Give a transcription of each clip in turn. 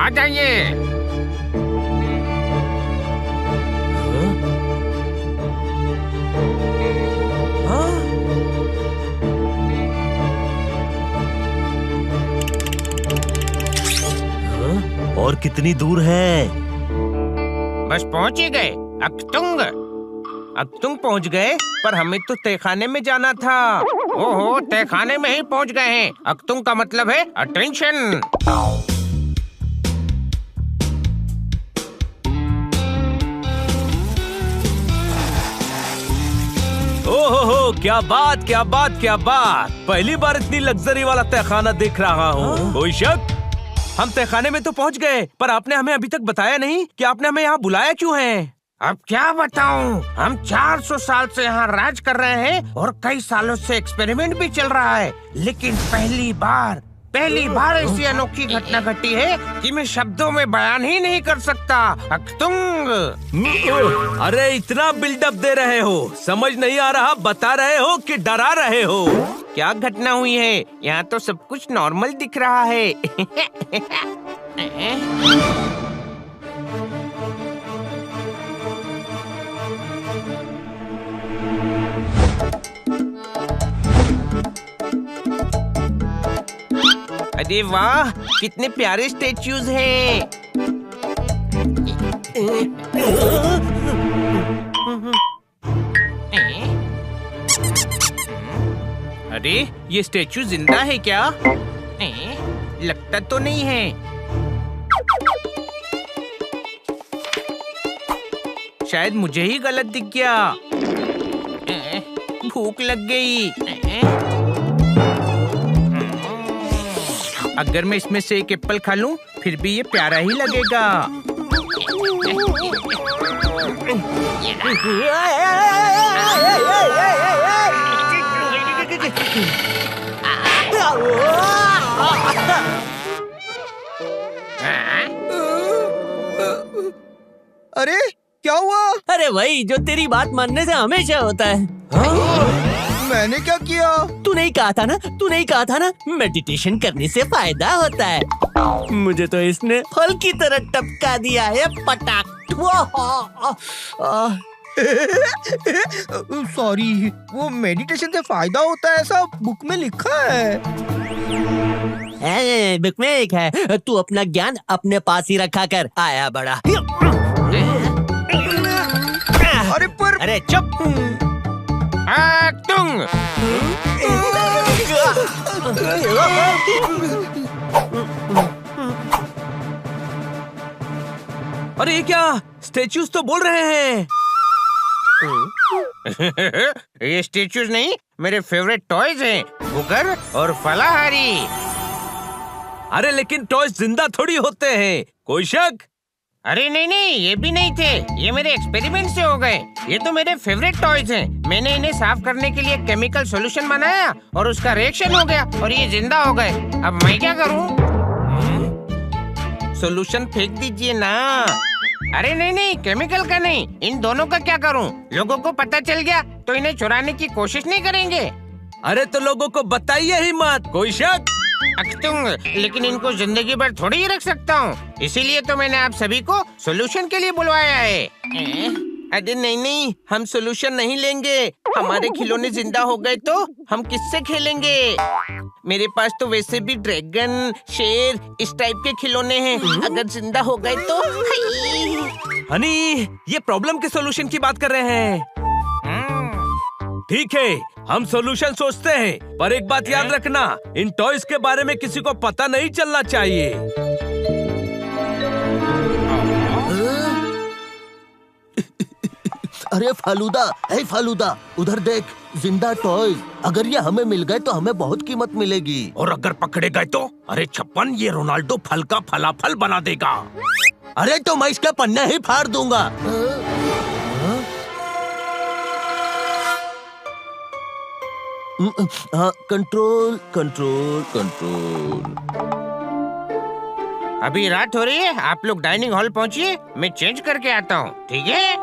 आ जाइए। और कितनी दूर है? बस पहुंच ही गए। अक्तुंग, अक्तुंग पहुंच गए, पर हमें तो तहखाने में जाना था। ओहो, तहखाने में ही पहुंच गए हैं। अक्तुंग का मतलब है अटेंशन। ओहो, क्या बात, क्या बात, क्या बात। पहली बार इतनी लग्जरी वाला तहखाना देख रहा हूँ। कोई शक? हम तहखाने में तो पहुँच गए, पर आपने हमें अभी तक बताया नहीं कि आपने हमें यहाँ बुलाया क्यों है। अब क्या बताऊं, हम 400 साल से यहाँ राज कर रहे हैं और कई सालों से एक्सपेरिमेंट भी चल रहा है, लेकिन पहली बार ऐसी अनोखी घटना घटी है कि मैं शब्दों में बयान ही नहीं कर सकता। अक्तुंग, अरे इतना बिल्डअप दे रहे हो, समझ नहीं आ रहा, बता रहे हो कि डरा रहे हो? क्या घटना हुई है? यहाँ तो सब कुछ नॉर्मल दिख रहा है। अरे वाह, कितने प्यारे स्टेच्यूज हैं। अरे ये स्टेच्यू जिंदा है क्या? लगता तो नहीं है। शायद मुझे ही गलत दिख गया। भूख लग गई। अगर मैं इसमें से एक एप्पल खा लूं, फिर भी ये प्यारा ही लगेगा। अरे क्या हुआ? अरे वही जो तेरी बात मानने से हमेशा होता है। मैंने क्या किया? तू नहीं कहा था ना मेडिटेशन करने से फायदा होता है। मुझे तो इसने फल की तरह टपका दिया है, पटाक। सॉरी, वो मेडिटेशन से फायदा होता है ऐसा बुक में लिखा है। बुक में एक है, तू अपना ज्ञान अपने पास ही रखा कर, आया बड़ा। अरे पर अरे चुप। अक्तुंग, अरे ये क्या? स्टेच्यूज तो बोल रहे हैं। ये स्टेच्यूज नहीं, मेरे फेवरेट टॉयज हैं, बुगर और फलाहारी। अरे लेकिन टॉयज जिंदा थोड़ी होते हैं, कोई शक? अरे नहीं, ये भी नहीं थे, ये मेरे एक्सपेरिमेंट से हो गए। ये तो मेरे फेवरेट टॉयज हैं। मैंने इन्हें साफ करने के लिए केमिकल सॉल्यूशन बनाया और उसका रिएक्शन हो गया और ये जिंदा हो गए। अब मैं क्या करूं? सॉल्यूशन फेंक दीजिए ना। अरे नहीं, केमिकल का नहीं, इन दोनों का क्या करूं? लोगों को पता चल गया तो इन्हें चुराने की कोशिश नहीं करेंगे। अरे तो लोगों को बताइए ही मत, कोई शक? अक्तुंग, लेकिन इनको जिंदगी भर थोड़ी ही रख सकता हूँ, इसीलिए तो मैंने आप सभी को सॉल्यूशन के लिए बुलवाया है। अरे नहीं, हम सॉल्यूशन नहीं लेंगे। हमारे खिलौने जिंदा हो गए तो हम किससे खेलेंगे? मेरे पास तो वैसे भी ड्रैगन, शेर, इस टाइप के खिलौने हैं। अगर जिंदा हो गए तो हनी, ये प्रॉब्लम के सॉल्यूशन की बात कर रहे हैं। ठीक है, हम सॉल्यूशन सोचते हैं, पर एक बात याद रखना, इन टॉयज के बारे में किसी को पता नहीं चलना चाहिए। अरे फालूदा, उधर देख, जिंदा टॉयज। अगर ये हमें मिल गए तो हमें बहुत कीमत मिलेगी। और अगर पकड़े गए तो? अरे छप्पन, ये रोनाल्डो फल का फलाफल बना देगा। अरे तो मैं इसके पन्ने ही फाड़ दूंगा। कंट्रोल। अभी रात हो रही है, आप लोग डाइनिंग हॉल पहुंचिए, मैं चेंज करके आता हूँ, ठीक है?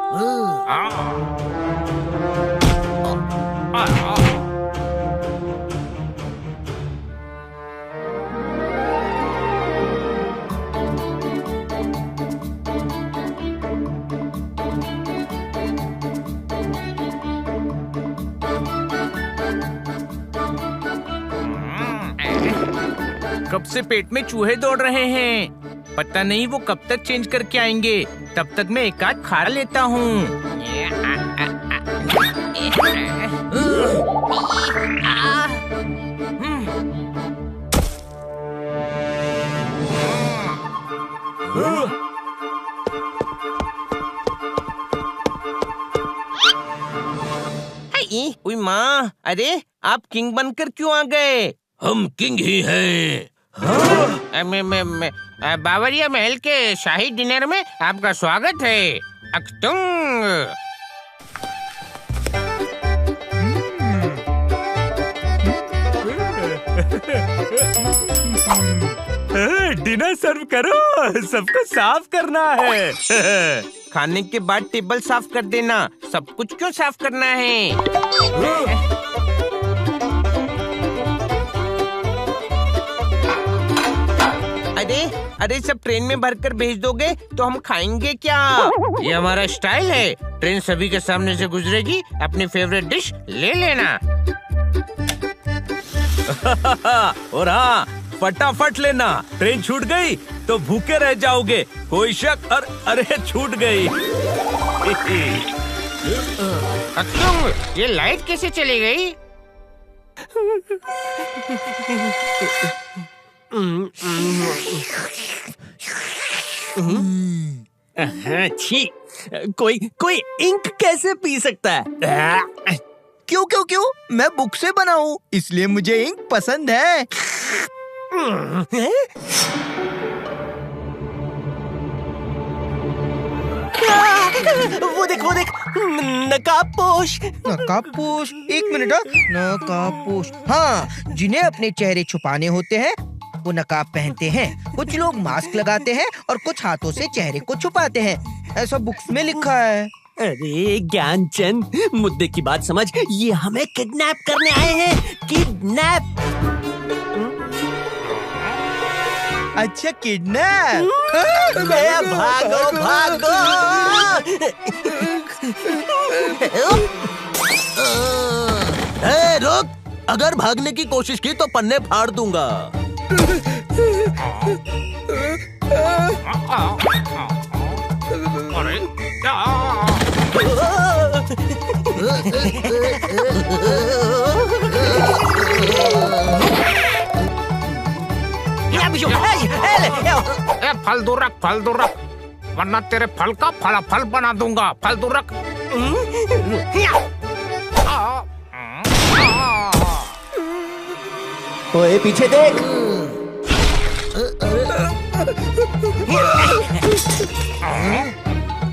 कब से पेट में चूहे दौड़ रहे हैं। पता नहीं वो कब तक चेंज करके आएंगे। तब तक मैं एक आध खा लेता हूँ। उई माँ, अरे आप किंग बनकर क्यों आ गए? हम किंग ही हैं। बावरिया महल के शाही डिनर में आपका स्वागत है। अक्तुंग। डिनर सर्व करो, सबको साफ करना है। खाने के बाद टेबल साफ कर देना। सब कुछ क्यों साफ करना है? अरे सब ट्रेन में भरकर भेज दोगे तो हम खाएंगे क्या? ये हमारा स्टाइल है। ट्रेन सभी के सामने से गुजरेगी। अपनी फेवरेट डिश ले लेना। और हाँ, फटाफट लेना। ट्रेन छूट गई तो भूखे रह जाओगे। कोई शक? अरे छूट गई। अक्तुंग, ये लाइट कैसे चली गई? छी, कोई इंक कैसे पी सकता है? क्यों? मैं बुक से बना हूँ, इसलिए मुझे इंक पसंद है। वो देख नकाबपोश। नकाबपोश? एक मिनट। नकाबपोश, हाँ, जिन्हें अपने चेहरे छुपाने होते हैं वो नकाब पहनते हैं। कुछ लोग मास्क लगाते हैं और कुछ हाथों से चेहरे को छुपाते हैं। ऐसा बुक्स में लिखा है। अरे ज्ञानचंद, मुद्दे की बात समझ। ये हमें किडनैप करने आए हैं। किडनैप? अच्छा, किडनैप। भागो। रुक, अगर भागने की कोशिश की तो पन्ने फाड़ दूंगा। फल दूर रख, वरना तेरे फल का फल बना दूंगा। फल दूर रख। ओए, पीछे देख।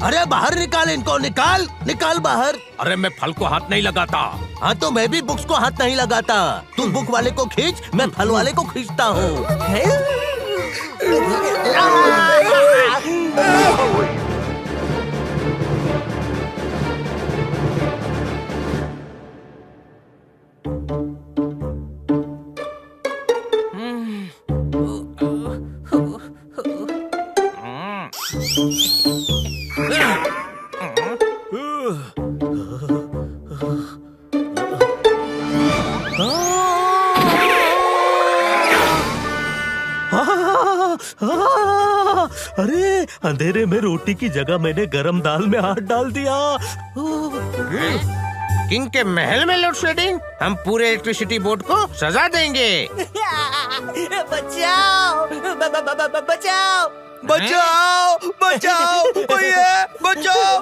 अरे बाहर निकाल इनको, निकाल बाहर। अरे मैं फल को हाथ नहीं लगाता। हाँ, तो मैं भी बुक्स को हाथ नहीं लगाता। तू बुक वाले को खींच, मैं फल वाले को खींचता हूँ। अरे अंधेरे में रोटी की जगह मैंने गरम दाल में हाथ डाल दिया। किंग के महल में लोड शेडिंग? हम पूरे इलेक्ट्रिसिटी बोर्ड को सजा देंगे। बचाओ, कोई है? बचाओ।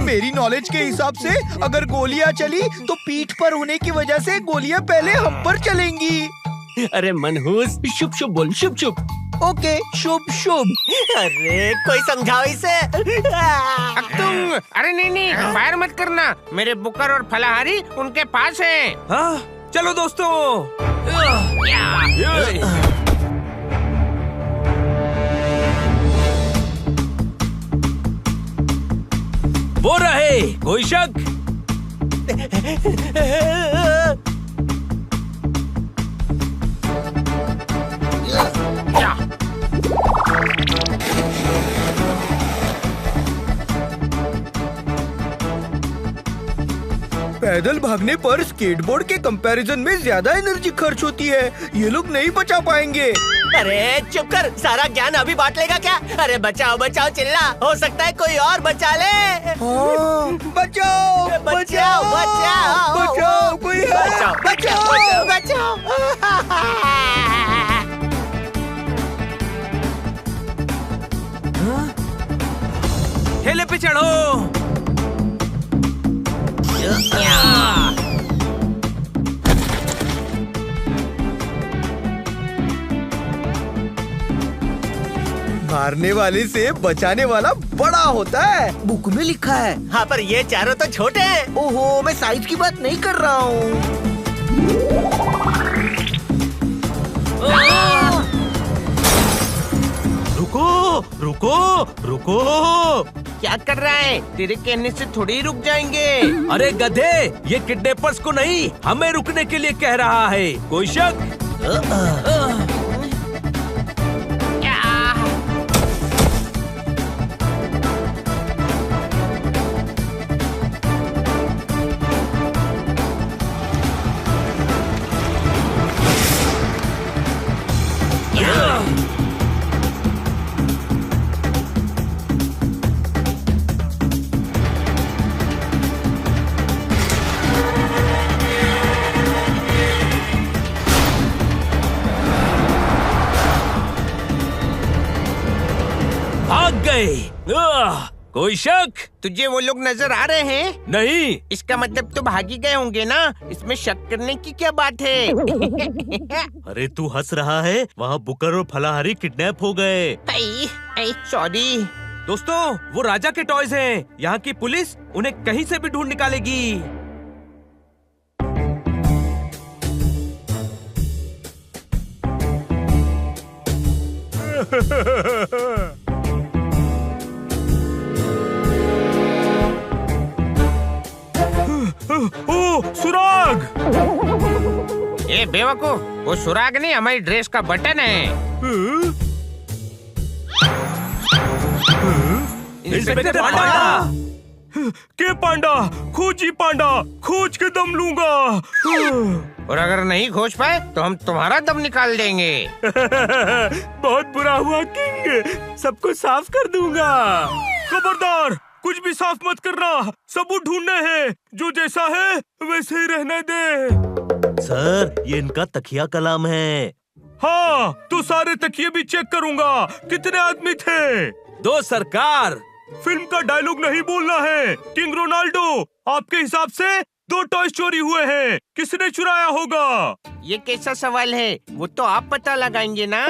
मेरी नॉलेज के हिसाब से अगर गोलियां चली तो पीठ पर होने की वजह से गोलियां पहले हम पर चलेंगी। अरे मनहूस, शुभ शुभ बोल, शुभ शुभ। ओके, शुभ शुभ। अरे कोई समझाओ इसे। तुम, अरे नहीं, फायर मत करना। मेरे बुकर और फलाहारी उनके पास हैं। हाँ, चलो दोस्तों। वो रहे, कोई शक? पैदल भागने पर स्केटबोर्ड के कंपैरिजन में ज्यादा एनर्जी खर्च होती है। ये लोग नहीं बचा पाएंगे। अरे चुप कर, सारा ज्ञान अभी बांट लेगा क्या? अरे बचाओ बचाओ चिल्ला, हो सकता है कोई और बचा ले। बचाओ बचाओ बचाओ बचाओ, कोई है? बचाओ बचाओ बचाओ। ठेले पे चढ़ो। मारने वाले से बचाने वाला बड़ा होता है। बुक में लिखा है। हाँ पर ये चारों तो छोटे हैं। ओहो, मैं साइज की बात नहीं कर रहा हूँ। रुको रुको रुको, क्या कर रहा है? तेरे कहने से थोड़ी ही रुक जाएंगे। अरे गधे, ये किडनैपर्स को नहीं हमें रुकने के लिए कह रहा है। कोई शक? भाग गए। कोई शक? तुझे वो लोग नजर आ रहे हैं? नहीं। इसका मतलब तो भागी गए होंगे ना। इसमें शक करने की क्या बात है? अरे तू हंस रहा है? वहाँ बुकर और फलाहारी किडनैप हो गए। सॉरी दोस्तों, वो राजा के टॉयज हैं। यहाँ की पुलिस उन्हें कहीं से भी ढूंढ निकालेगी। ओ, सुराग! ए बेवकूफ, वो सुराग नहीं, हमारी ड्रेस का बटन है। इंस्पेक्टर पांडा! के पांडा, खोजी पांडा, खोज के दम लूंगा। और अगर नहीं खोज पाए तो हम तुम्हारा दम निकाल देंगे। बहुत बुरा हुआ किंग, सबको साफ कर दूंगा। खबरदार, कुछ भी साफ मत करना। सबूत ढूंढने हैं। जो जैसा है वैसे ही रहने दे। सर, ये इनका तकिया कलाम है। हाँ, तो सारे तकिए भी चेक करूंगा। कितने आदमी थे? 2 सरकार। फिल्म का डायलॉग नहीं बोलना है। किंग रोनाल्डो, आपके हिसाब से 2 टॉयज चोरी हुए हैं, किसने चुराया होगा? ये कैसा सवाल है? वो तो आप पता लगाएंगे ना।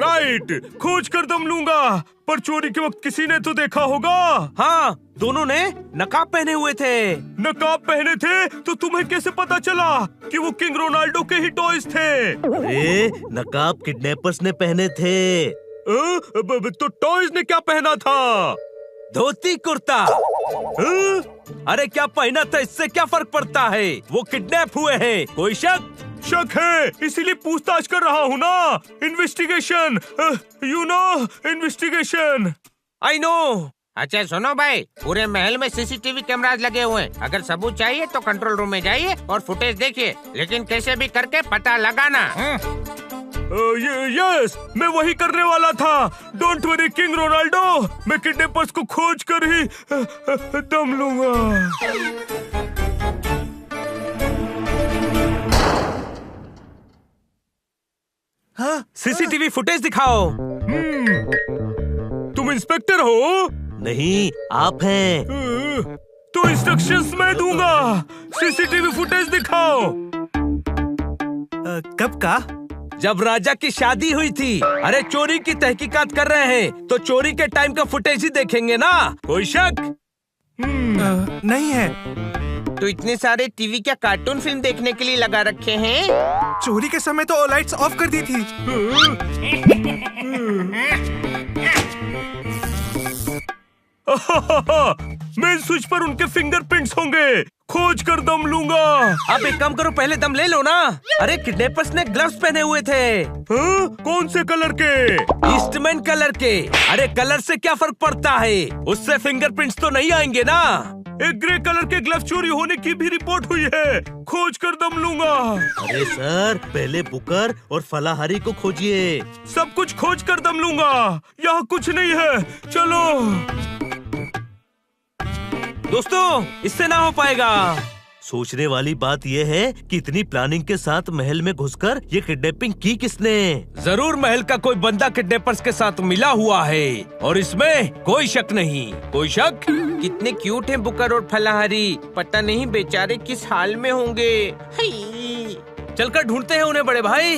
राइट, खोज कर दम लूंगा, पर चोरी के वक्त किसी ने तो देखा होगा। हाँ, दोनों ने नकाब पहने हुए थे। नकाब पहने थे तो तुम्हें कैसे पता चला कि वो किंग रोनाल्डो के ही टॉयज थे? अरे नकाब किडनैपर्स ने पहने थे। तो टॉयज ने क्या पहना था? धोती कुर्ता। अरे क्या पहना था, इससे क्या फर्क पड़ता है? वो किडनैप हुए हैं। कोई शक? शक है, इसीलिए पूछताछ कर रहा हूँ ना। Investigation, you know, investigation. I know. अच्छा सुनो भाई, पूरे महल में सीसीटीवी कैमरास लगे हुए हैं। अगर सबूत चाहिए तो कंट्रोल रूम में जाइए और फुटेज देखिए, लेकिन कैसे भी करके पता लगाना। यस, मैं वही करने वाला था। डोंट वरी किंग रोनाल्डो, मैं किडनैपर्स को खोज कर ही दम लूंगा। हाँ, सीसीटीवी फुटेज दिखाओ। तुम इंस्पेक्टर हो? नहीं, आप हैं। तो इंस्ट्रक्शंस मैं दूंगा। सीसीटीवी फुटेज दिखाओ। कब का? जब राजा की शादी हुई थी। अरे चोरी की तहकीकात कर रहे हैं तो चोरी के टाइम का फुटेज ही देखेंगे ना। कोई शक? नहीं है। तो इतने सारे टीवी क्या कार्टून फिल्म देखने के लिए लगा रखे हैं? चोरी के समय तो लाइट्स ऑफ कर दी थी। मेन स्विच पर उनके फिंगरप्रिंट्स होंगे। खोज कर दम लूंगा। अब एक काम करो, पहले दम ले लो ना। अरे किडनैपर्स ने ग्लव्स पहने हुए थे। कौन से कलर के? ईस्टमैन कलर के। अरे कलर से क्या फर्क पड़ता है, उससे फिंगरप्रिंट्स तो नहीं आएंगे ना। एक ग्रे कलर के ग्लव्स चोरी होने की भी रिपोर्ट हुई है। खोज कर दम लूंगा। अरे सर, पहले बुकर और फलाहारी को खोजिए। सब कुछ खोज कर दम लूंगा। यहाँ कुछ नहीं है, चलो। दोस्तों, इससे ना हो पाएगा। सोचने वाली बात यह है कि इतनी प्लानिंग के साथ महल में घुसकर ये किडनैपिंग की किसने? जरूर महल का कोई बंदा किडनैपर्स के साथ मिला हुआ है और इसमें कोई शक नहीं। कोई शक? कितने क्यूट हैं बुकर और फलाहारी। पता नहीं बेचारे किस हाल में होंगे। चलकर ढूंढते हैं उन्हें बड़े भाई।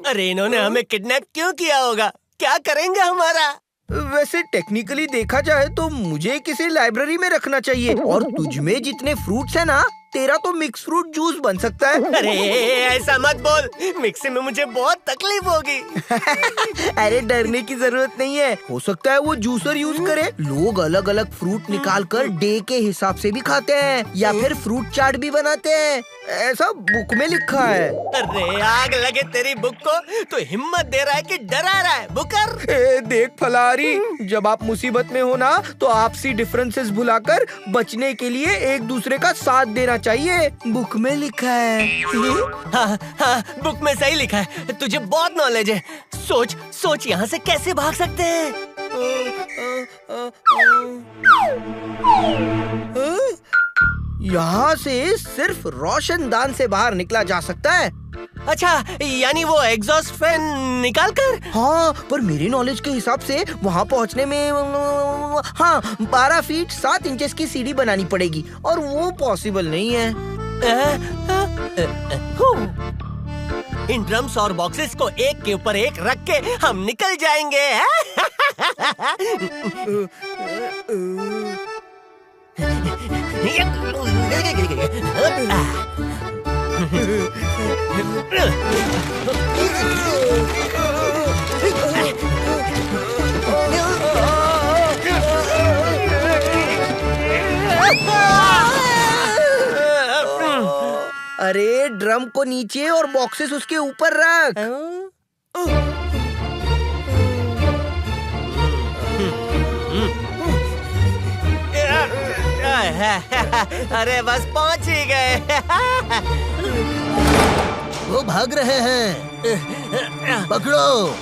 अरे इन्होंने हमें किडनैप क्यों किया होगा? क्या करेंगे हमारा? वैसे टेक्निकली देखा जाए तो मुझे किसी लाइब्रेरी में रखना चाहिए। और तुझ में जितने फ्रूट्स हैं ना, तेरा तो मिक्स फ्रूट जूस बन सकता है। अरे ऐसा मत बोल, मिक्सिंग में मुझे बहुत तकलीफ होगी। अरे डरने की जरूरत नहीं है, हो सकता है वो जूसर यूज करे। लोग अलग अलग फ्रूट निकाल कर डे के हिसाब से भी खाते हैं या फिर फ्रूट चाट भी बनाते हैं, ऐसा बुक में लिखा है। अरे आग लगे तेरी बुक को, तो हिम्मत दे रहा है कि डरा रहा है बुकर? देख फलाहारी, जब आप मुसीबत में हो ना तो आपसी डिफरेंसेस भुलाकर बचने के लिए एक दूसरे का साथ देना चाहिए, बुक में लिखा है। हाँ हाँ, बुक में सही लिखा है। तुझे बहुत नॉलेज है। सोच यहाँ से कैसे भाग सकते हैं? यहाँ से सिर्फ रोशनदान से बाहर निकला जा सकता है। अच्छा, यानी वो एग्जॉस्ट फैन निकाल कर? हाँ, पर मेरी नॉलेज के हिसाब से वहाँ पहुँचने में 12 फीट 7 इंचेस की सीढ़ी बनानी पड़ेगी और वो पॉसिबल नहीं है। इन ड्रम्स और बॉक्सेस को एक के ऊपर एक रख के हम निकल जाएंगे। अरे ड्रम को नीचे और बॉक्सेस उसके ऊपर रख। अरे बस पहुंच ही गए। वो भाग रहे हैं, पकड़ो।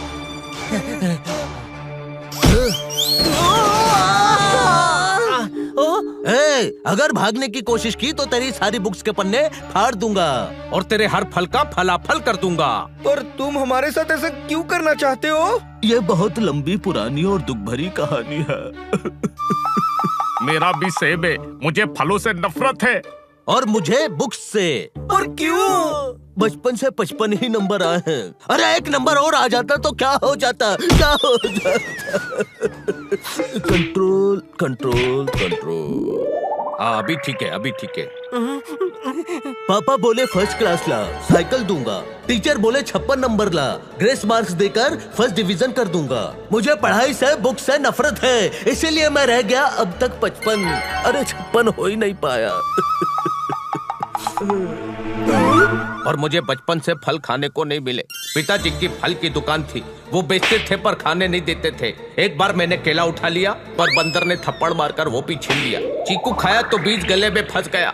अगर भागने की कोशिश की तो तेरी सारी बुक्स के पन्ने फाड़ दूंगा और तेरे हर फल का फलाफल कर दूंगा। पर तुम हमारे साथ ऐसा क्यों करना चाहते हो? ये बहुत लंबी, पुरानी और दुख भरी कहानी है। मेरा भी सेब है, मुझे फलों से नफरत है। और मुझे बुक्स से। पर क्यों? बचपन से 55 ही नंबर आए हैं। अरे एक नंबर और आ जाता तो क्या हो जाता, क्या हो जाता। Control control control. हाँ, अभी ठीक है, अभी ठीक है। पापा बोले फर्स्ट क्लास ला, साइकिल दूंगा। टीचर बोले 56 नंबर ला, ग्रेस मार्क्स देकर फर्स्ट डिवीजन कर दूंगा। मुझे पढ़ाई से, बुक से नफरत है, इसीलिए मैं रह गया अब तक 55। अरे 56 हो ही नहीं पाया। और मुझे बचपन से फल खाने को नहीं मिले। पिताजी की फल की दुकान थी, वो बेचते थे पर खाने नहीं देते थे। एक बार मैंने केला उठा लिया पर बंदर ने थप्पड़ मारकर वो भी छीन लिया। चीकू खाया तो बीज गले में फंस गया।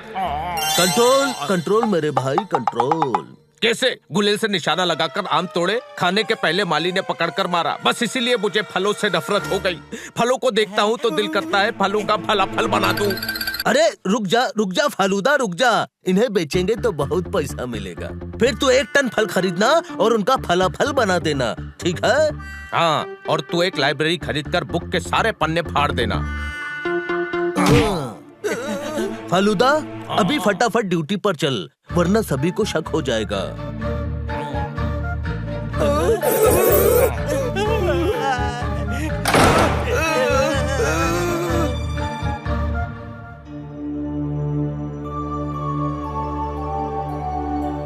कंट्रोल कंट्रोल मेरे भाई, कंट्रोल। कैसे? गुलेल से निशाना लगाकर आम तोड़े, खाने के पहले माली ने पकड़कर मारा। बस इसीलिए मुझे फलों से नफरत हो गई। फलों को देखता हूँ तो दिल करता है फलों का फलाफल बना दूं। अरे रुक जा फालूदा, रुक जा। इन्हें बेचेंगे तो बहुत पैसा मिलेगा। फिर तू 1 टन फल खरीदना और उनका फलाफल बना देना, ठीक है? हाँ, और तू एक लाइब्रेरी खरीदकर बुक के सारे पन्ने फाड़ देना। फालूदा, अभी फटाफट ड्यूटी पर चल, वरना सभी को शक हो जाएगा।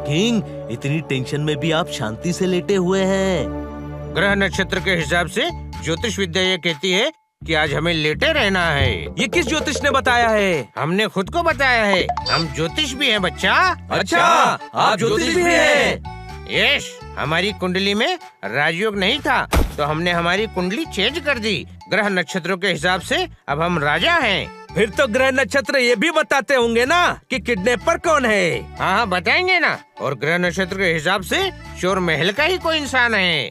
किंग, इतनी टेंशन में भी आप शांति से लेटे हुए हैं। ग्रह नक्षत्र के हिसाब से ज्योतिष विद्या ये कहती है कि आज हमें लेटे रहना है। ये किस ज्योतिष ने बताया है? हमने खुद को बताया है। हम ज्योतिष भी हैं बच्चा। अच्छा, आप ज्योतिष भी हैं? यस, हमारी कुंडली में राजयोग नहीं था, तो हमने हमारी कुंडली चेंज कर दी। ग्रह नक्षत्रों के हिसाब से अब हम राजा हैं। फिर तो ग्रह नक्षत्र ये भी बताते होंगे ना कि किडनैपर कौन है। हाँ बताएंगे ना। और ग्रह नक्षत्र के हिसाब से चोर महल का ही कोई इंसान है।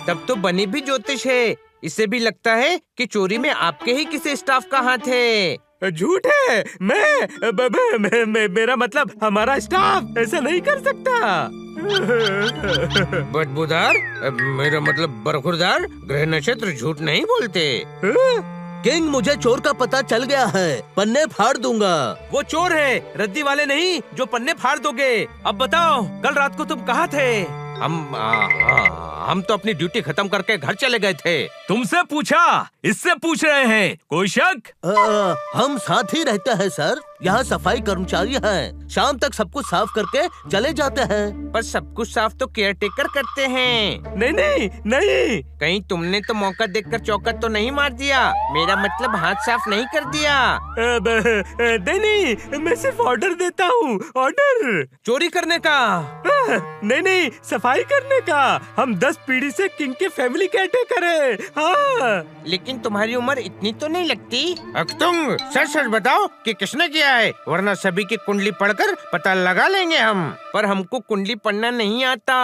तब तो बनी भी ज्योतिष है। इससे भी लगता है कि चोरी में आपके ही किसी स्टाफ का हाथ है। झूठ है। मैं मेरा मतलब हमारा स्टाफ ऐसा नहीं कर सकता। बदबूदार, मेरा मतलब बरखुरदार, ग्रह नक्षत्र झूठ नहीं बोलते। किंग, मुझे चोर का पता चल गया है। पन्ने फाड़ दूंगा। वो चोर है, रद्दी वाले नहीं जो पन्ने फाड़ दोगे। अब बताओ, कल रात को तुम कहाँ थे? हम तो अपनी ड्यूटी खत्म करके घर चले गए थे। तुमसे पूछा, इससे पूछ रहे हैं। कोई शक? हम साथ ही रहते हैं सर। यहाँ सफाई कर्मचारी हैं। शाम तक सब कुछ साफ करके चले जाते हैं। पर सब कुछ साफ तो केयर टेकर करते हैं। नहीं नहीं नहीं। कहीं तुमने तो मौका देखकर चौकट तो नहीं मार दिया? मेरा मतलब हाथ साफ नहीं कर दिया। नहीं, मैं सिर्फ ऑर्डर देता हूँ। ऑर्डर चोरी करने का। नहीं, सफाई करने का। हम 10 पीढ़ी से किंग के फैमिली केयरटेकर हैं। हाँ। लेकिन तुम्हारी उम्र इतनी तो नहीं लगती। तुम सच सच बताओ कि किसने किया है, वरना सभी की कुंडली पढ़कर पता लगा लेंगे हम। पर हमको कुंडली पढ़ना नहीं आता।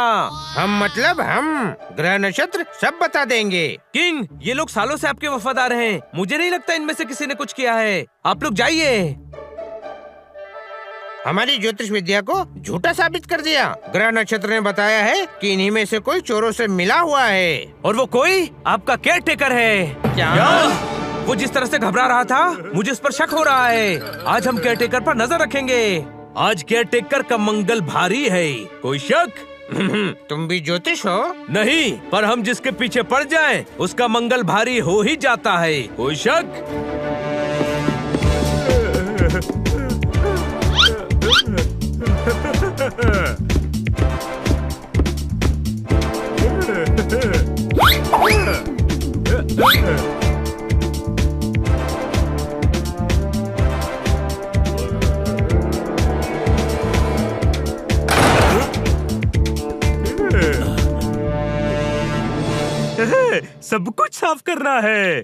हम मतलब हम ग्रह नक्षत्र सब बता देंगे। किंग, ये लोग सालों से आपके वफादार हैं। मुझे नहीं लगता इनमें से किसी ने कुछ किया है। आप लोग जाइए। हमारी ज्योतिष विद्या को झूठा साबित कर दिया। ग्रह नक्षत्र ने बताया है कि इन्हीं में से कोई चोरों से मिला हुआ है। और वो कोई आपका केयर टेकर है। क्या? वो जिस तरह से घबरा रहा था, मुझे उस पर शक हो रहा है। आज हम केयर टेकर पर नजर रखेंगे। आज केयर टेकर का मंगल भारी है। कोई शक? तुम भी ज्योतिष हो? नहीं, पर हम जिसके पीछे पड़ जाएं, उसका मंगल भारी हो ही जाता है। कोई शक? सब कुछ साफ करना है।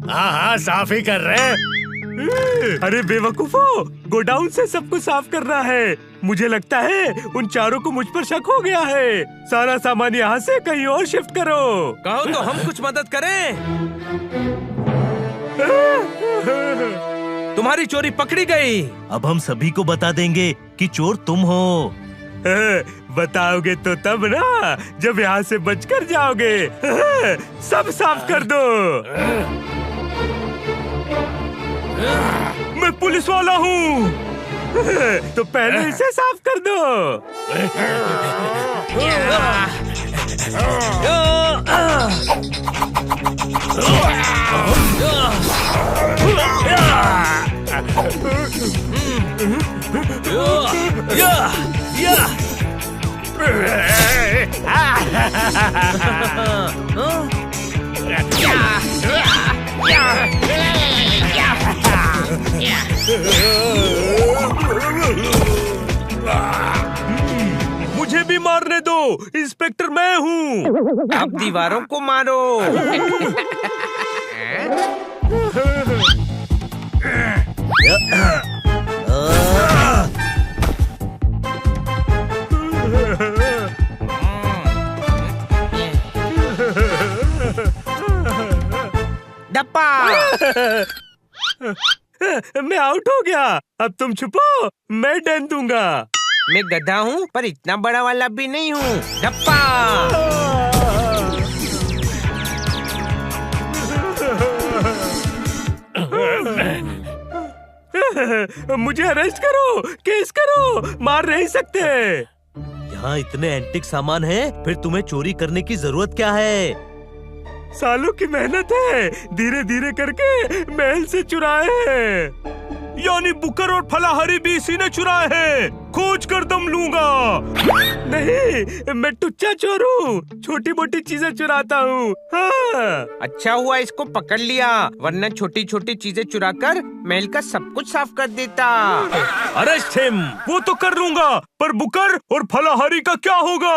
हाँ, साफ ही कर रहे हैं। अरे बेवकूफो, गोडाउन से सब कुछ साफ करना है। मुझे लगता है उन चारों को मुझ पर शक हो गया है। सारा सामान यहाँ से कहीं और शिफ्ट करो। कहो तो हम कुछ मदद करें। तुम्हारी चोरी पकड़ी गई। अब हम सभी को बता देंगे कि चोर तुम हो। बताओगे तो तब ना, जब यहाँ से बचकर जाओगे। सब साफ कर दो। मैं पुलिस वाला हूँ, तो पहले इसे साफ कर दो। मुझे भी मारने दो, इंस्पेक्टर मैं हूँ। आप दीवारों को मारो। डप्पा। मैं आउट हो गया। अब तुम छुपो, मैं डन दूंगा। मैं गधा हूँ, पर इतना बड़ा वाला भी नहीं हूँ। डप्पा। मुझे अरेस्ट करो, केस करो, मार नहीं सकते। यहाँ इतने एंटिक सामान है, फिर तुम्हें चोरी करने की जरूरत क्या है? सालों की मेहनत है, धीरे धीरे करके महल से चुराए हैं। यानी बुकर और फलाहारी भी इसी ने चुराए हैं। खोज कर दम लूंगा। नहीं, मैं टुच्चा चोर हूँ, छोटी मोटी चीजें चुराता हूँ। हाँ। अच्छा हुआ इसको पकड़ लिया, वरना छोटी छोटी चीजें चुराकर महल का सब कुछ साफ कर देता। Arrest him. वो तो कर लूंगा, पर बुकर और फलाहारी का क्या होगा?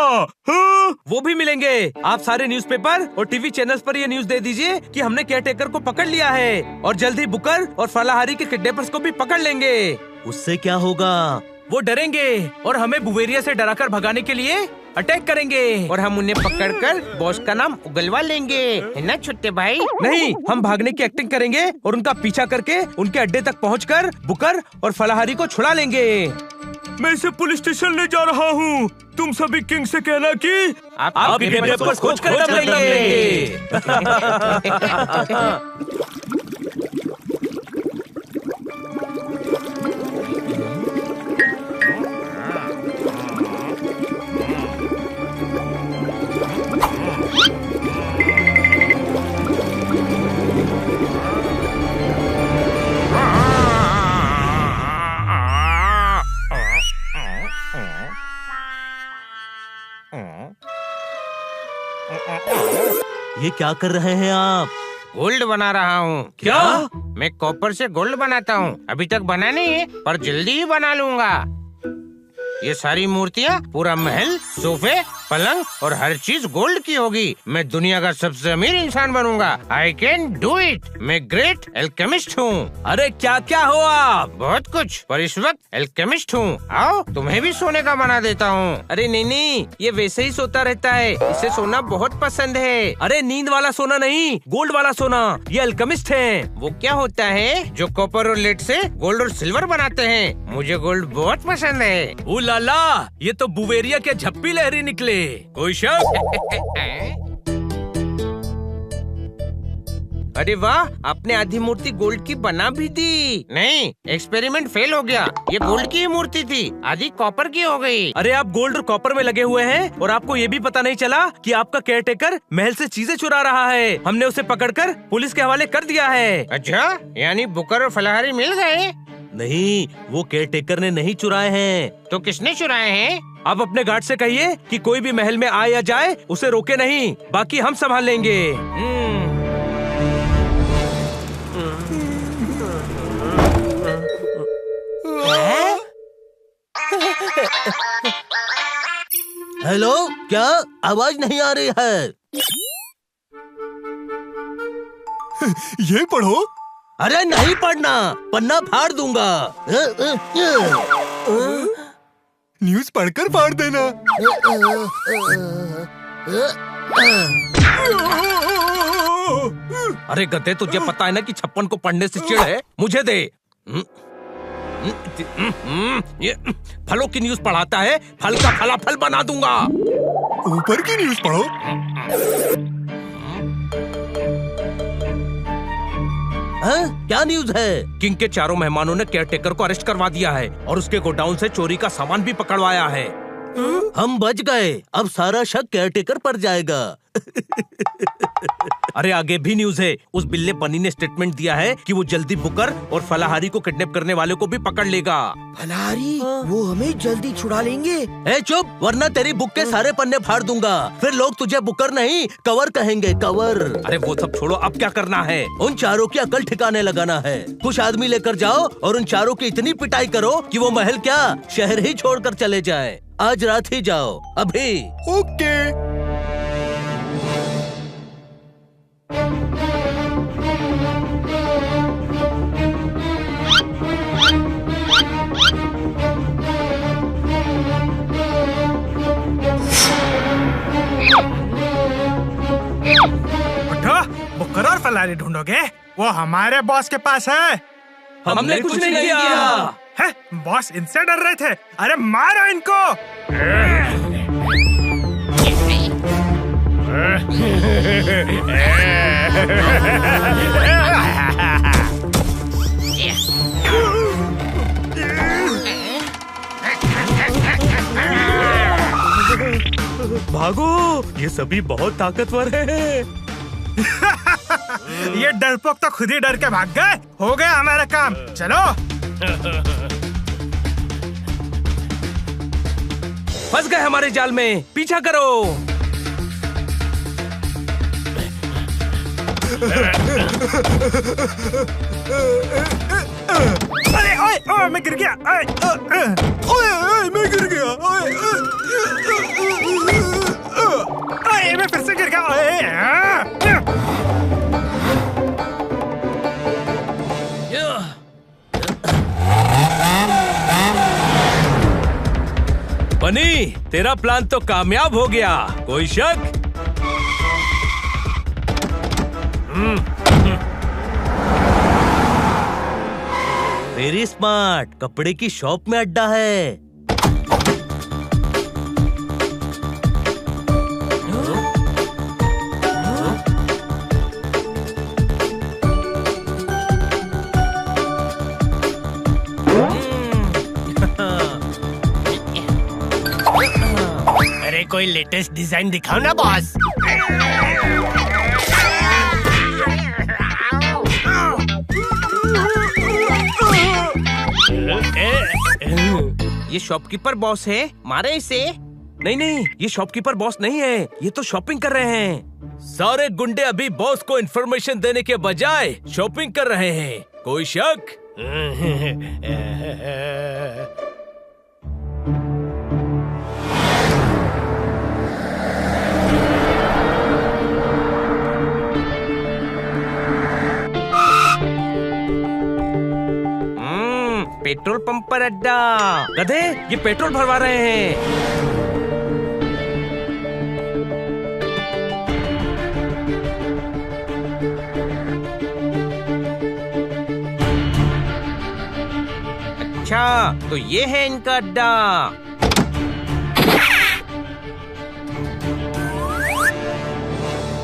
हाँ? वो भी मिलेंगे। आप सारे न्यूज़पेपर और टीवी चैनल्स पर ये न्यूज़ दे दीजिए कि हमने केयरटेकर को पकड़ लिया है और जल्द ही बुकर और फलाहारी के किडनैपर्स को भी पकड़ लेंगे। उससे क्या होगा? वो डरेंगे और हमें बुवेरिया से डराकर भगाने के लिए अटैक करेंगे। और हम उन्हें पकड़कर बॉस का नाम उगलवा लेंगे, है ना छोटे भाई? नहीं, हम भागने की एक्टिंग करेंगे और उनका पीछा करके उनके अड्डे तक पहुंचकर बुकर और फलाहारी को छुड़ा लेंगे। मैं इसे पुलिस स्टेशन ले जा रहा हूँ। तुम सभी किंग से कहना कि आपके किडनैपर्स खोज कर दम लेंगे। ये क्या कर रहे हैं आप? गोल्ड बना रहा हूँ। क्या? मैं कॉपर से गोल्ड बनाता हूँ। अभी तक बना नहीं है, पर जल्दी ही बना लूंगा। ये सारी मूर्तियाँ, पूरा महल, सोफे, पलंग और हर चीज गोल्ड की होगी। मैं दुनिया का सबसे अमीर इंसान बनूंगा। I can do it. मैं ग्रेट एल्केमिस्ट हूँ। अरे क्या क्या हो आप? बहुत कुछ, पर इस वक्त एल्केमिस्ट हूँ। आओ, तुम्हें भी सोने का बना देता हूँ। अरे नहीं, ये वैसे ही सोता रहता है, इसे सोना बहुत पसंद है। अरे नींद वाला सोना नहीं, गोल्ड वाला सोना। ये अल्केमिस्ट है। वो क्या होता है? जो कॉपर और लेड से गोल्ड और सिल्वर बनाते हैं। मुझे गोल्ड बहुत पसंद है। ओ लाला, ये तो बुवेरिया के झप्पी लहरी निकले। कोई शक? अरे वाह, आपने आधी मूर्ति गोल्ड की बना भी दी। नहीं, एक्सपेरिमेंट फेल हो गया। ये गोल्ड की ही मूर्ति थी, आधी कॉपर की हो गई। अरे आप गोल्ड और कॉपर में लगे हुए हैं और आपको ये भी पता नहीं चला कि आपका केयरटेकर महल से चीजें चुरा रहा है। हमने उसे पकड़कर पुलिस के हवाले कर दिया है। अच्छा, यानी बुकर और फलाहारी मिल गए? नहीं, वो केयरटेकर ने नहीं चुराए हैं। तो किसने चुराए हैं? आप अपने गार्ड से कहिए कि कोई भी महल में आए या जाए उसे रोके नहीं, बाकी हम संभाल लेंगे। हेलो, क्या आवाज नहीं आ रही है? ये पढ़ो। अरे नहीं पढ़ना, पन्ना फाड़ दूंगा। न्यूज़ पढ़कर फाड़ देना। अरे गधे, तुझे पता है ना कि 56 को पढ़ने से चिढ़ है। मुझे दे। ये फलों की न्यूज़ पढ़ाता है, फल का फलाफल बना दूंगा। ऊपर की न्यूज़ पढ़ो। क्या न्यूज़ है? किंग के चारों मेहमानों ने केयरटेकर को अरेस्ट करवा दिया है और उसके गोडाउन से चोरी का सामान भी पकड़वाया है। हम बच गए, अब सारा शक केयरटेकर पर जाएगा। अरे आगे भी न्यूज़ है। उस बिल्ले बनी ने स्टेटमेंट दिया है कि वो जल्दी बुकर और फलाहारी को किडनैप करने वाले को भी पकड़ लेगा। फलाहारी, वो हमें जल्दी छुड़ा लेंगे। ए चुप, वरना तेरी बुक के सारे पन्ने फाड़ दूंगा। फिर लोग तुझे बुकर नहीं कवर कहेंगे, कवर। अरे वो सब छोड़ो, अब क्या करना है? उन चारों की अकल ठिकाने लगाना है। कुछ आदमी लेकर जाओ और उन चारों की इतनी पिटाई करो कि वो महल क्या, शहर ही छोड़कर चले जाए। आज रात ही जाओ, अभी। ओके। बुकर और फलाहारी ढूंढोगे? वो हमारे बॉस के पास है। हमने कुछ नहीं किया। है, बॉस इनसे डर रहे थे। अरे मारो इनको। भागो, ये सभी बहुत ताकतवर हैं। ये डरपोक तो खुद ही डर के भाग गए। हो गया हमारा काम, चलो। फंस गए हमारे जाल में, पीछा करो। अरे ओए ओए मैं गिर गया, ओए ओए ओए मैं गिर गया, ओए ओए मैं फिर से गिर गया, ओए। बनी, तेरा प्लान तो कामयाब हो गया, कोई शक? Very smart. कपड़े की शॉप में अड्डा है। अरे कोई लेटेस्ट डिजाइन दिखाओ ना बॉस। ये शॉपकीपर बॉस है, मारे इसे। नहीं नहीं, ये शॉपकीपर बॉस नहीं है, ये तो शॉपिंग कर रहे हैं। सारे गुंडे अभी बॉस को इन्फॉर्मेशन देने के बजाय शॉपिंग कर रहे हैं, कोई शक? पेट्रोल पंप पर अड्डा। गधे, ये पेट्रोल भरवा रहे हैं। अच्छा, तो ये है इनका अड्डा।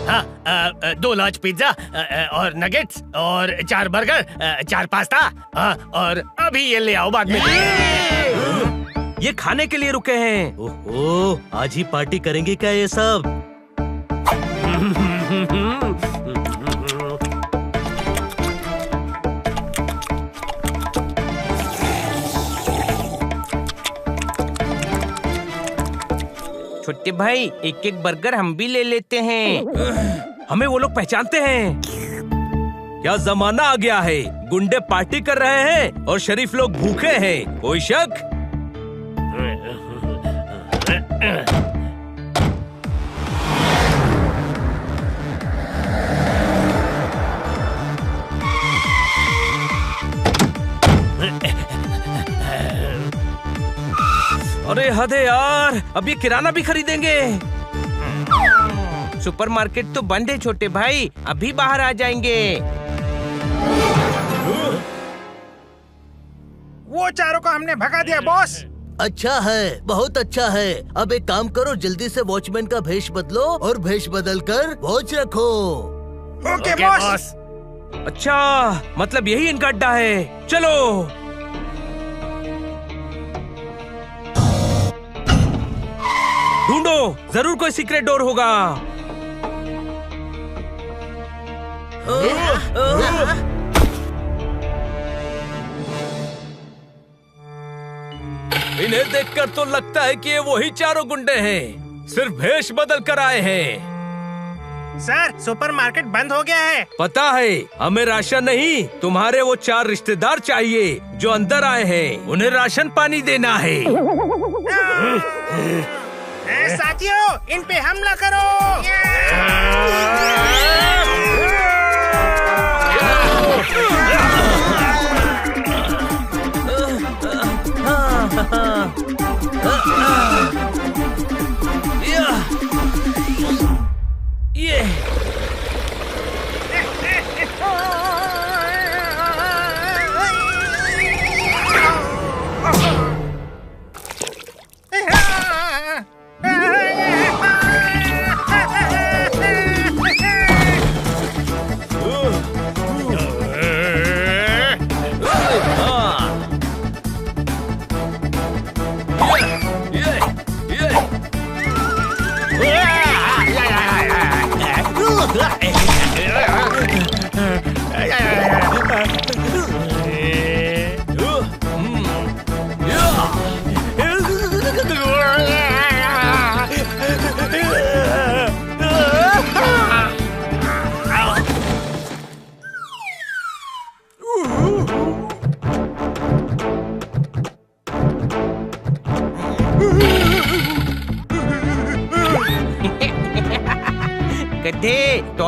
हाँ, 2 लार्ज पिज्जा और नगेट्स और 4 बर्गर, 4 पास्ता, और अभी ये ले आओ बाद में। ये खाने के लिए रुके हैं। ओहो, आज ही पार्टी करेंगे क्या ये सब? छोटे भाई, एक एक बर्गर हम भी ले लेते हैं। हमें वो लोग पहचानते हैं। क्या जमाना आ गया है, गुंडे पार्टी कर रहे हैं और शरीफ लोग भूखे हैं, कोई शक? अरे हद है यार, अब ये किराना भी खरीदेंगे। सुपरमार्केट तो बंद है छोटे भाई, अभी बाहर आ जाएंगे। वो चारों को हमने भगा दिया बॉस। अच्छा है, बहुत अच्छा है। अब एक काम करो, जल्दी से वॉचमैन का भेष बदलो और भेष बदल कर वॉच रखो। Okay boss. अच्छा, मतलब यही इनका अड्डा है। चलो। ढूंढो, जरूर कोई सीक्रेट डोर होगा। इन्हें देखकर तो लगता है कि ये वही चारों गुंडे हैं, सिर्फ भेष बदल कर आए हैं। सर, सुपरमार्केट बंद हो गया है। पता है, हमें राशन नहीं, तुम्हारे वो 4 रिश्तेदार चाहिए जो अंदर आए हैं। उन्हें राशन पानी देना है। साथियों, इन पे हमला करो। ये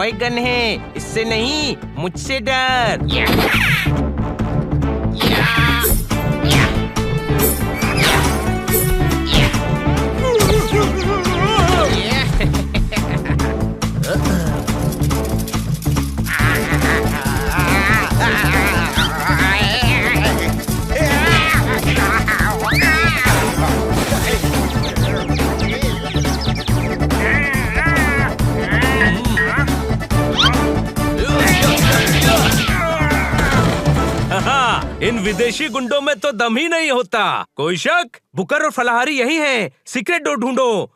टॉय गन है, इससे नहीं मुझसे डर। इन विदेशी गुंडों में तो दम ही नहीं होता। कोई शक? बुकर और फलाहारी यही हैं। सीक्रेट डोर ढूंढो।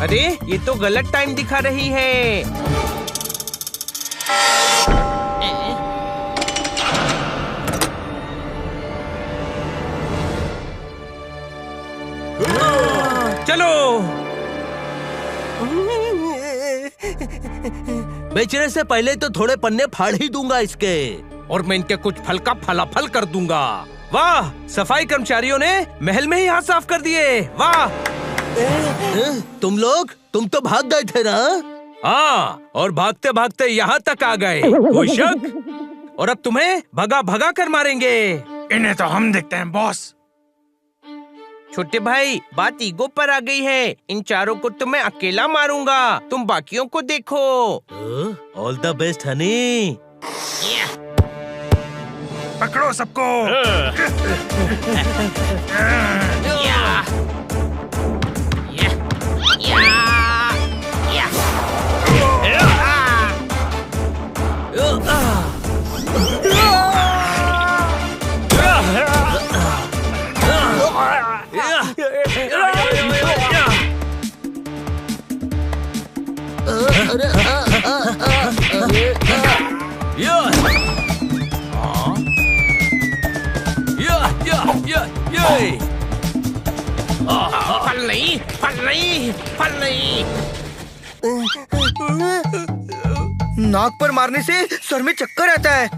अरे ये तो गलत टाइम दिखा रही है। चलो। बेचने से पहले तो थोड़े पन्ने फाड़ ही दूंगा इसके। और मैं इनके कुछ फल का फलाफल कर दूंगा। वाह, सफाई कर्मचारियों ने महल में ही हाथ साफ कर दिए। वाह। तुम तो भाग गए थे ना? हाँ, और भागते भागते यहाँ तक आ गए। कोई शक? और अब तुम्हें भगा भगा कर मारेंगे। इन्हें तो हम देखते हैं बॉस। छोटे भाई, बात ईगो पर आ गई है। इन चारों को तो मैं अकेला मारूंगा, तुम बाकियों को देखो। All the best Honey. पकड़ो सबको। फल नहीं, फल नहीं, फल नहीं। नाक पर मारने से सर में चक्कर आता है,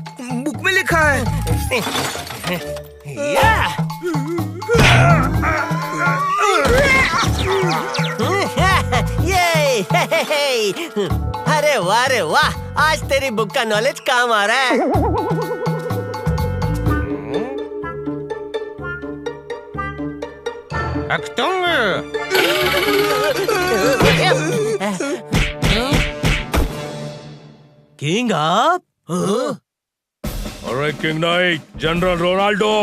बुक में लिखा है। ये अरे वाह रे वाह, आज तेरी बुक का नॉलेज काम आ रहा है। अक्टूंग। किंग आप? अरे किंग नाइट, जनरल रोनाल्डो।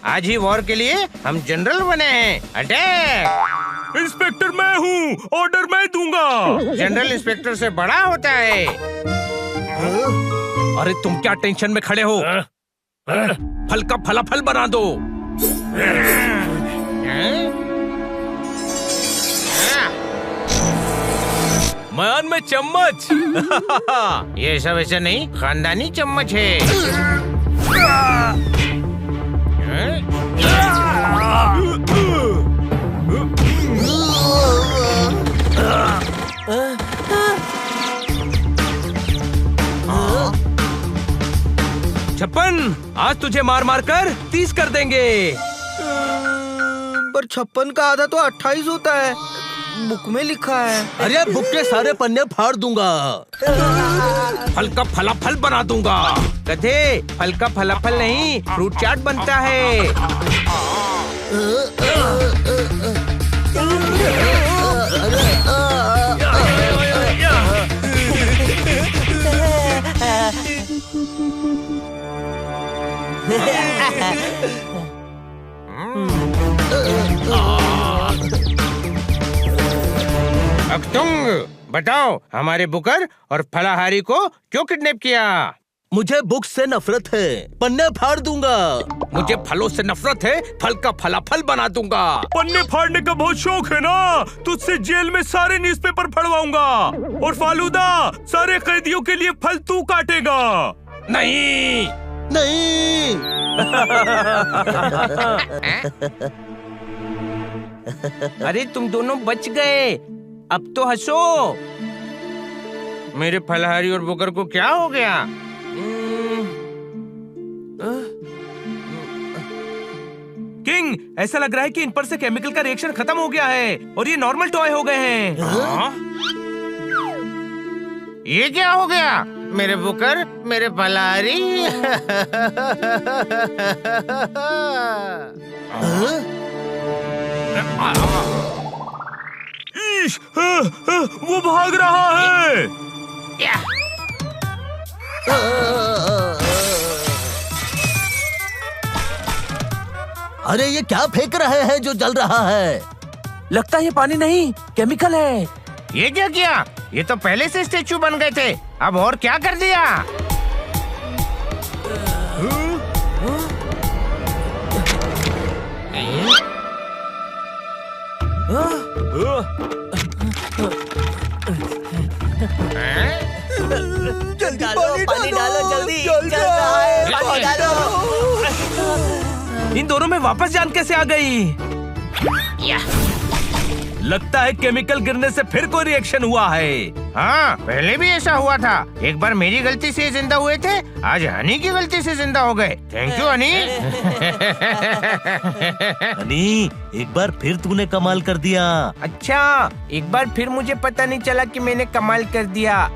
आज ही वॉर के लिए हम जनरल बने हैं। अटैक! इंस्पेक्टर मैं हूँ, ऑर्डर मैं दूंगा। जनरल इंस्पेक्टर से बड़ा होता है। अरे तुम क्या टेंशन में खड़े हो? फल का फलाफल बना दो। मैन में चम्मच। ये सब ऐसा नहीं, खानदानी चम्मच है। छप्पन, आज तुझे मार मार कर 30 कर देंगे। पर 56 का आधा तो 28 होता है, बुक में लिखा है। अरे बुक के सारे पन्ने फाड़ दूंगा। फल का फलाफल बना दूंगा। गधे, फल का फलाफल नहीं, फ्रूट चाट बनता है। अक्टुंग, बताओ हमारे बुकर और फलाहारी को क्यों किडनैप किया? मुझे बुक से नफरत है, पन्ने फाड़ दूंगा। मुझे फलों से नफरत है, फल का फलाफल बना दूंगा। पन्ने फाड़ने का बहुत शौक है ना, तुझसे जेल में सारे न्यूज़पेपर फड़वाऊंगा। और फालूदा, सारे कैदियों के लिए फल तू काटेगा। नहीं नहीं। अरे तुम दोनों बच गए, अब तो हंसो। मेरे फलहारी और बुकर को क्या हो गया? किंग, ऐसा लग रहा है कि इन पर से केमिकल का रिएक्शन खत्म हो गया है और ये नॉर्मल टॉय हो गए हैं। ये क्या हो गया? मेरे बुकर, मेरे फलहारी। ईश, वो भाग रहा है। अरे ये क्या फेंक रहे हैं जो जल रहा है? लगता है ये पानी नहीं, केमिकल है। ये क्या किया? ये तो पहले से स्टेचू बन गए थे, अब और क्या कर दिया? जल्दी पानी डालो जल्दी, जल रहा है, पानी डालो। इन दोनों में वापस जान कैसे आ गई? लगता है केमिकल गिरने से फिर कोई रिएक्शन हुआ है। हाँ, पहले भी ऐसा हुआ था। एक बार मेरी गलती से जिंदा हुए थे, आज हनी की गलती से जिंदा हो गए। Thank you Honey. हनी, एक बार फिर तूने कमाल कर दिया। अच्छा, एक बार फिर मुझे पता नहीं चला कि मैंने कमाल कर दिया।